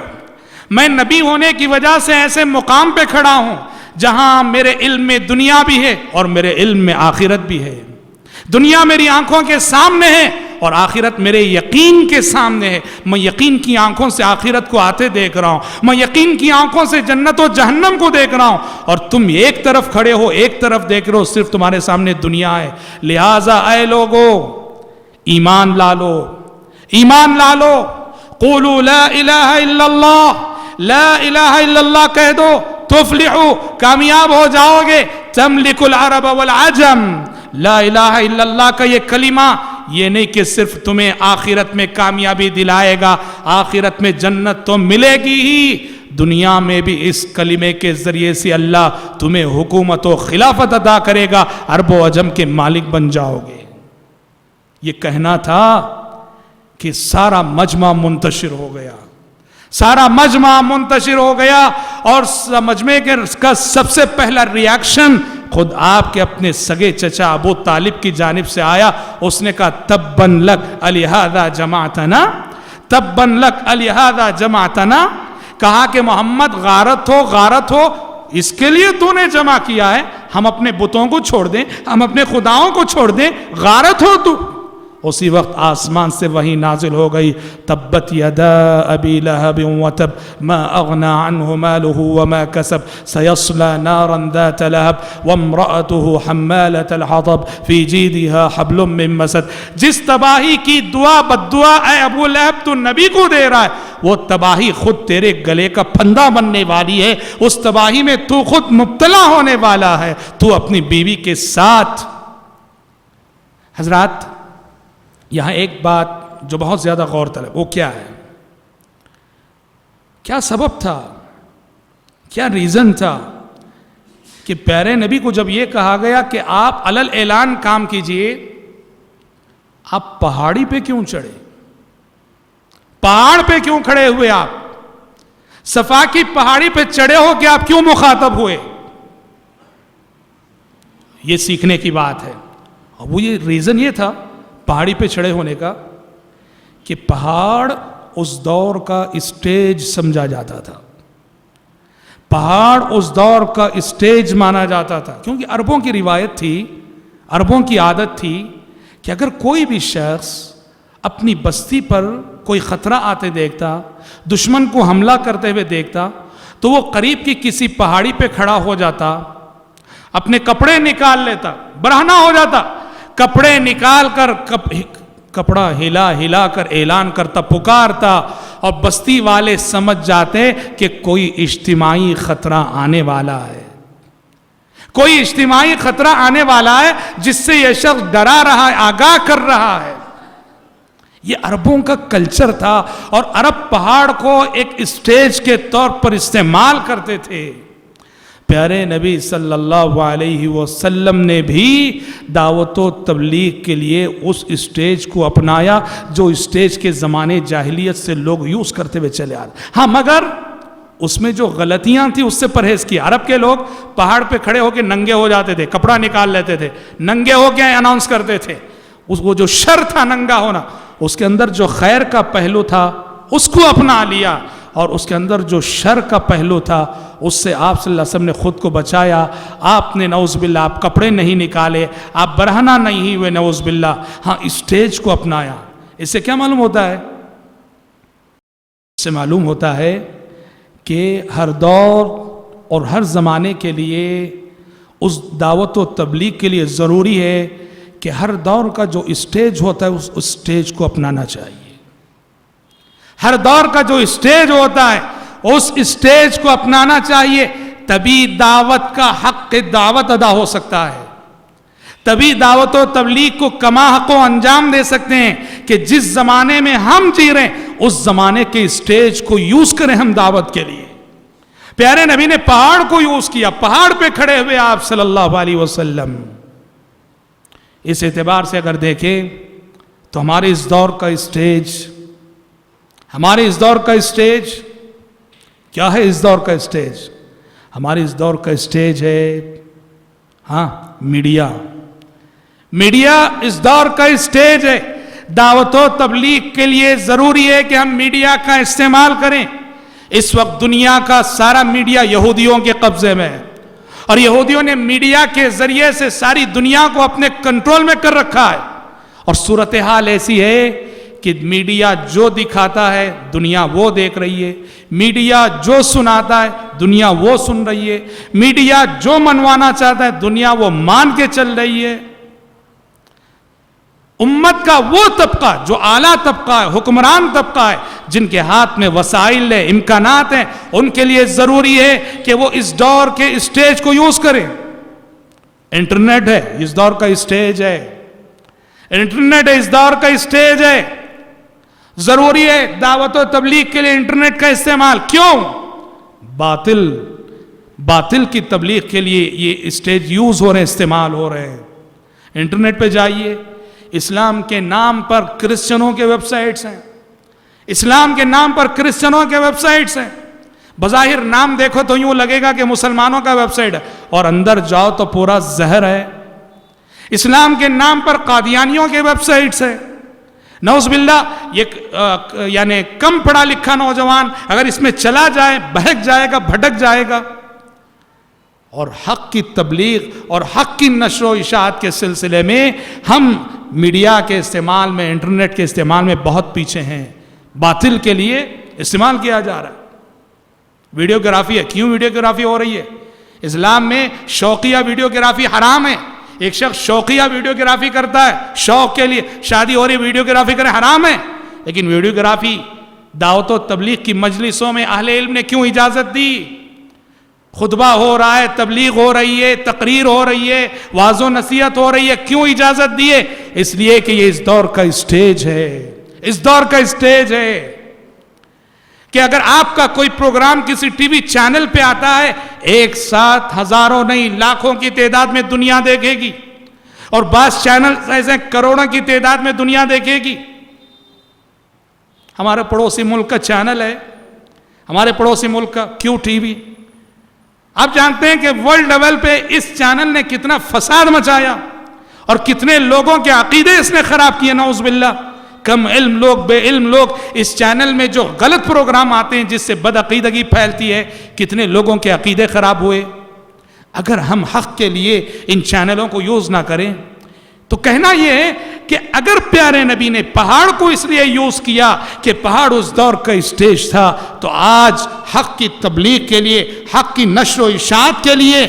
میں نبی ہونے کی وجہ سے ایسے مقام پہ کھڑا ہوں جہاں میرے علم میں دنیا بھی ہے اور میرے علم میں آخرت بھی ہے۔ دنیا میری آنکھوں کے سامنے ہے اور آخرت میرے یقین کے سامنے ہے۔ میں یقین کی آنکھوں سے آخرت کو آتے دیکھ رہا ہوں، میں یقین کی آنکھوں سے جنت و جہنم کو دیکھ رہا ہوں، اور تم ایک طرف کھڑے ہو، ایک طرف دیکھ رہے ہو، صرف تمہارے سامنے دنیا ہے۔ لہٰذا اے لوگو، ایمان لا لو، ایمان لا لو، قولوا لا الہ الا اللہ، لا الہ الا اللہ کہہ دو، تفلحوا، کامیاب ہو جاؤ گے، تملک العرب والعجم۔ لا الہ الا اللہ کا یہ کلمہ یہ نہیں کہ صرف تمہیں آخرت میں کامیابی دلائے گا، آخرت میں جنت تو ملے گی ہی، دنیا میں بھی اس کلمے کے ذریعے سے اللہ تمہیں حکومت و خلافت عطا کرے گا، عرب و عجم کے مالک بن جاؤ گے۔ یہ کہنا تھا کہ سارا مجمع منتشر ہو گیا، سارا مجمع منتشر ہو گیا، اور مجمع کا سب سے پہلا ریاکشن خود آپ کے اپنے سگے چچا ابو طالب کی جانب سے آیا۔ اس نے کہا تبن لک الہذا جمعتنا، تبن لک الہذا جمعتنا، کہا کہ محمد غارت ہو اس کے لیے تو نے جمع کیا ہے، ہم اپنے بتوں کو چھوڑ دیں، ہم اپنے خداؤں کو چھوڑ دیں، غارت ہو تو؟ اسی وقت آسمان سے وحی نازل ہو گئی، تبت یدا ابی لہب وتب ما اغنى عنه ماله وما كسب سيصلى نارا ذات لهب وامرأته حمالة الحطب في جيدها حبل من مسد۔ جس تباہی کی دعا بد دعا اے ابو لہب تو نبی کو دے رہا ہے، وہ تباہی خود تیرے گلے کا پھندا بننے والی ہے، اس تباہی میں تو خود مبتلا ہونے والا ہے، تو اپنی بیوی کے ساتھ۔ حضرات، یہاں ایک بات جو بہت زیادہ غور طلب، وہ کیا ہے؟ کیا سبب تھا، کیا ریزن تھا کہ پیارے نبی کو جب یہ کہا گیا کہ آپ علل اعلان کام کیجئے، آپ پہاڑی پہ کیوں چڑھے؟ پہاڑ پہ کیوں کھڑے ہوئے؟ آپ صفا کی پہاڑی پہ چڑھے ہو کہ آپ کیوں مخاطب ہوئے؟ یہ سیکھنے کی بات ہے۔ اور وہ یہ ریزن یہ تھا پہاڑی پہ چڑھے ہونے کا کہ پہاڑ اس دور کا اسٹیج سمجھا جاتا تھا، پہاڑ اس دور کا اسٹیج مانا جاتا تھا، کیونکہ عربوں کی روایت تھی، عربوں کی عادت تھی کہ اگر کوئی بھی شخص اپنی بستی پر کوئی خطرہ آتے دیکھتا، دشمن کو حملہ کرتے ہوئے دیکھتا، تو وہ قریب کی کسی پہاڑی پہ کھڑا ہو جاتا، اپنے کپڑے نکال لیتا، برہنہ ہو جاتا، کپڑے نکال کر کپڑا ہلا کر اعلان کرتا، پکارتا، اور بستی والے سمجھ جاتے کہ کوئی اجتماعی خطرہ آنے والا ہے، کوئی اجتماعی خطرہ آنے والا ہے جس سے یہ شخص ڈرا رہا ہے، آگاہ کر رہا ہے۔ یہ عربوں کا کلچر تھا، اور عرب پہاڑ کو ایک اسٹیج کے طور پر استعمال کرتے تھے۔ پیارے نبی صلی اللہ علیہ وسلم نے بھی دعوت و تبلیغ کے لیے اس اسٹیج کو اپنایا جو اسٹیج کے زمانے جاہلیت سے لوگ یوز کرتے ہوئے چلے آ رہے۔ ہاں، مگر اس میں جو غلطیاں تھیں اس سے پرہیز کیا۔ عرب کے لوگ پہاڑ پہ کھڑے ہو کے ننگے ہو جاتے تھے، کپڑا نکال لیتے تھے، ننگے ہو کے اناؤنس کرتے تھے۔ وہ جو شر تھا ننگا ہونا، اس کے اندر جو خیر کا پہلو تھا اس کو اپنا لیا، اور اس کے اندر جو شر کا پہلو تھا اس سے آپ صلی اللہ علیہ وسلم نے خود کو بچایا۔ آپ نے نعوذ باللہ آپ کپڑے نہیں نکالے، آپ برہنہ نہیں ہوئے نعوذ باللہ، ہاں اسٹیج کو اپنایا۔ اس سے کیا معلوم ہوتا ہے؟ اس سے معلوم ہوتا ہے کہ ہر دور اور ہر زمانے کے لیے اس دعوت و تبلیغ کے لیے ضروری ہے کہ ہر دور کا جو اسٹیج ہوتا ہے اس اسٹیج کو اپنانا چاہیے۔ ہر دور کا جو اسٹیج ہوتا ہے اس اسٹیج کو اپنانا چاہیے، تبھی دعوت کا حق دعوت ادا ہو سکتا ہے، تبھی دعوت و تبلیغ کو کما حق و انجام دے سکتے ہیں کہ جس زمانے میں ہم جی رہے ہیں اس زمانے کے اسٹیج کو یوز کریں ہم دعوت کے لیے. پیارے نبی نے پہاڑ کو یوز کیا, پہاڑ پہ کھڑے ہوئے آپ صلی اللہ علیہ وسلم. اس اعتبار سے اگر دیکھیں تو ہمارے اس دور کا اسٹیج کیا ہے؟ اس دور کا اسٹیج ہمارے اس دور کا اسٹیج ہے میڈیا. میڈیا اس دور کا اسٹیج ہے. دعوت و تبلیغ کے لیے ضروری ہے کہ ہم میڈیا کا استعمال کریں. اس وقت دنیا کا سارا میڈیا یہودیوں کے قبضے میں ہے اور یہودیوں نے میڈیا کے ذریعے سے ساری دنیا کو اپنے کنٹرول میں کر رکھا ہے. اور صورتحال ایسی ہے کہ میڈیا جو دکھاتا ہے دنیا وہ دیکھ رہی ہے, میڈیا جو سناتا ہے دنیا وہ سن رہی ہے, میڈیا جو منوانا چاہتا ہے دنیا وہ مان کے چل رہی ہے. امت کا وہ طبقہ جو اعلیٰ طبقہ ہے, حکمران طبقہ ہے, جن کے ہاتھ میں وسائل ہے, امکانات ہیں, ان کے لیے ضروری ہے کہ وہ اس دور کے اسٹیج کو یوز کریں. انٹرنیٹ ہے اس دور کا اسٹیج ہے, انٹرنیٹ ہے اس دور کا اسٹیج ہے. ضروری ہے دعوت و تبلیغ کے لیے انٹرنیٹ کا استعمال. کیوں؟ باطل کی تبلیغ کے لیے یہ اسٹیج یوز ہو رہے ہیں, استعمال ہو رہے ہیں. انٹرنیٹ پہ جائیے, اسلام کے نام پر کرسچنوں کے ویب سائٹس ہیں, اسلام کے نام پر کرسچنوں کے ویب سائٹس ہیں. بظاہر نام دیکھو تو یوں لگے گا کہ مسلمانوں کا ویب سائٹ ہے اور اندر جاؤ تو پورا زہر ہے. اسلام کے نام پر قادیانیوں کے ویب سائٹس ہیں. نعوذ باللہ, یہ یعنی کم پڑھا لکھا نوجوان اگر اس میں چلا جائے بہک جائے گا, بھٹک جائے گا. اور حق کی تبلیغ اور حق کی نشر و اشاعت کے سلسلے میں ہم میڈیا کے استعمال میں, انٹرنیٹ کے استعمال میں بہت پیچھے ہیں. باطل کے لیے استعمال کیا جا رہا ہے. ویڈیوگرافی ہے. کیوں ویڈیوگرافی ہو رہی ہے؟ اسلام میں شوقیہ ویڈیوگرافی حرام ہے. ایک شخص شوقیہ ویڈیوگرافی کرتا ہے شوق کے لیے, شادی ہو رہی ویڈیوگرافی کرے, حرام ہے. لیکن ویڈیوگرافی دعوت و تبلیغ کی مجلسوں میں اہل علم نے کیوں اجازت دی؟ خطبہ ہو رہا ہے, تبلیغ ہو رہی ہے, تقریر ہو رہی ہے, واعظ و نصیحت ہو رہی ہے, کیوں اجازت دیے؟ اس لیے کہ یہ اس دور کا اسٹیج ہے. اس دور کا اسٹیج ہے کہ اگر آپ کا کوئی پروگرام کسی ٹی وی چینل پہ آتا ہے, ایک ساتھ ہزاروں نہیں لاکھوں کی تعداد میں دنیا دیکھے گی, اور بعض چینل ایسے کروڑوں کی تعداد میں دنیا دیکھے گی. ہمارے پڑوسی ملک کا چینل ہے, ہمارے پڑوسی ملک کا کیو ٹی وی. آپ جانتے ہیں کہ ورلڈ لیول پہ اس چینل نے کتنا فساد مچایا اور کتنے لوگوں کے عقیدے اس نے خراب کیے. نعوذ باللہ, کم علم لوگ, بے علم لوگ اس چینل میں جو غلط پروگرام آتے ہیں جس سے بد عقیدگی پھیلتی ہے, کتنے لوگوں کے عقیدے خراب ہوئے. اگر ہم حق کے لیے ان چینلوں کو یوز نہ کریں تو کہنا یہ ہے کہ اگر پیارے نبی نے پہاڑ کو اس لیے یوز کیا کہ پہاڑ اس دور کا اسٹیج تھا, تو آج حق کی تبلیغ کے لیے, حق کی نشر و اشاعت کے لیے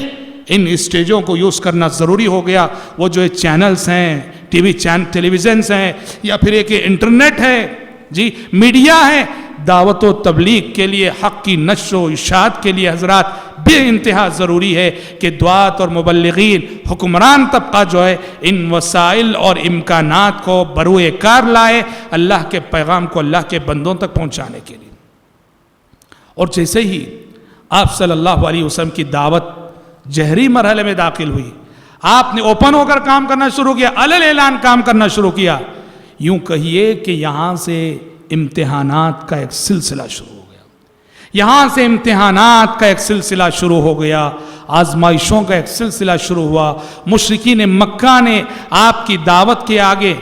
ان اسٹیجوں کو یوز کرنا ضروری ہو گیا. وہ جو چینلز ہیں, ٹیلی ویژنز ہیں, یا پھر ایک انٹرنیٹ ہے, جی میڈیا ہے, دعوت و تبلیغ کے لیے, حق کی نشر و اشاعت کے لیے حضرات بے انتہا ضروری ہے کہ دعات اور مبلغین, حکمران طبقہ جو ہے ان وسائل اور امکانات کو بروئے کار لائے اللہ کے پیغام کو اللہ کے بندوں تک پہنچانے کے لیے. اور جیسے ہی آپ صلی اللہ علیہ وسلم کی دعوت جہری مرحلے میں داخل ہوئی, آپ نے اوپن ہو کر کام کرنا شروع کیا, علل اعلان کام کرنا شروع کیا. یوں کہیے کہ یہاں سے امتحانات کا ایک سلسلہ شروع ہو گیا, یہاں سے امتحانات کا ایک سلسلہ شروع ہو گیا, آزمائشوں کا ایک سلسلہ شروع ہوا. مشرکین مکہ نے آپ کی دعوت کے آگے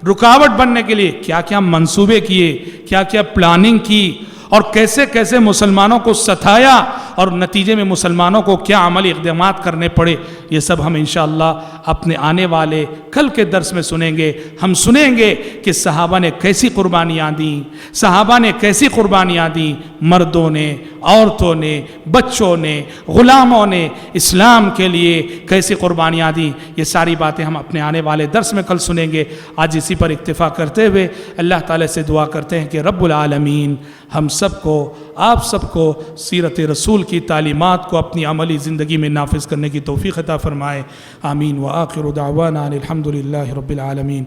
رکاوٹ بننے کے لیے کیا کیا منصوبے کیے, کیا کیا پلاننگ کی, اور کیسے کیسے مسلمانوں کو ستایا, اور نتیجے میں مسلمانوں کو کیا عملی اقدامات کرنے پڑے. یہ سب ہم انشاءاللہ اپنے آنے والے کل کے درس میں سنیں گے. ہم سنیں گے کہ صحابہ نے کیسی قربانیاں دیں, صحابہ نے کیسی قربانیاں دیں, مردوں نے, عورتوں نے، بچوں نے، غلاموں نے اسلام کے لیے کیسی قربانیاں دیں، یہ ساری باتیں ہم اپنے آنے والے درس میں کل سنیں گے۔ آج اسی پر اکتفا کرتے ہوئے اللہ تعالیٰ سے دعا کرتے ہیں کہ رب العالمین ہم سب کو، آپ سب کو سیرت رسول کی تعلیمات کو اپنی عملی زندگی میں نافذ کرنے کی توفیق عطا فرمائے۔ آمین۔ وآخر دعوانا الحمد للہ رب العالمین۔